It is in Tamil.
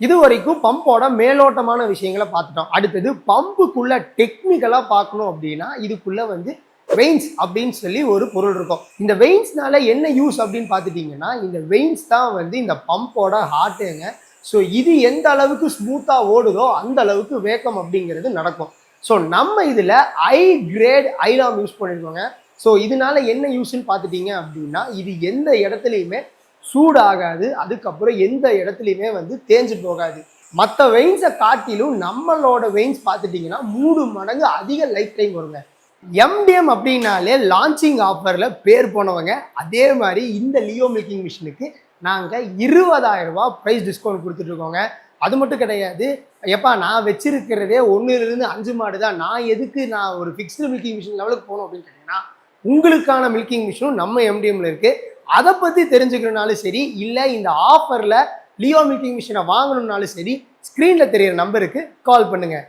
இது வரைக்கும் பம்போட மேலோட்டமான விஷயங்களை பார்த்துட்டோம். அடுத்தது பம்புக்குள்ள டெக்னிக்கலா பார்க்கணும் அப்படின்னா இதுக்குள்ள வந்து வெயின்ஸ் அப்படின்னு சொல்லி ஒரு பொருள் இருக்கும். இந்த வெயின்ஸ்னால என்ன யூஸ் அப்படின்னு பார்த்துட்டீங்கன்னா, இந்த வெயின்ஸ் தான் வந்து இந்த பம்போட ஹார்ட்டுங்க. ஸோ இது எந்த அளவுக்கு ஸ்மூத்தா ஓடுதோ அந்த அளவுக்கு வேக்கம் அப்படிங்கிறது நடக்கும். ஸோ நம்ம இதுல ஐ கிரேட் ஐலாம் யூஸ் பண்ணிருக்கோங்க. ஸோ இதனால என்ன யூஸ்ன்னு பார்த்துட்டீங்க அப்படின்னா, இது எந்த இடத்துலையுமே சூடாகாது, அதுக்கப்புறம் எந்த இடத்துலையுமே வந்து தேஞ்சு போகாது. மற்ற வெயின்ஸை காட்டிலும் நம்மளோட வெயின்ஸ் பார்த்துட்டிங்கன்னா 3 மடங்கு அதிக லைஃப் டைம் வருங்க. எம்டிஎம் அப்படின்னாலே லான்ச்சிங் ஆஃபரில் பேர் போனவங்க. அதே மாதிரி இந்த லியோ மில்கிங் மிஷினுக்கு நாங்கள் 20,000 ரூபாய் ப்ரைஸ் டிஸ்கவுண்ட் கொடுத்துட்ருக்கோங்க. அது மட்டும் கிடையாது, எப்பா நான் வச்சிருக்கிறதே 1லிருந்து 5 மாடு தான், நான் எதுக்கு நான் ஒரு ஃபிக்ஸ்டு மில்கிங் மிஷின் லெவலுக்கு போகணும் அப்படின்னு கேட்டிங்கன்னா, உங்களுக்கான மில்கிங் மிஷினும் நம்ம எம்டிஎம்ல இருக்குது. அதை பற்றி தெரிஞ்சுக்கணுனாலும் சரி, இல்லை இந்த ஆஃபரில் லியோ மில்கிங் மிஷினை வாங்கணும்னாலும் சரி, ஸ்க்ரீனில் தெரியிற நம்பருக்கு கால் பண்ணுங்கள்.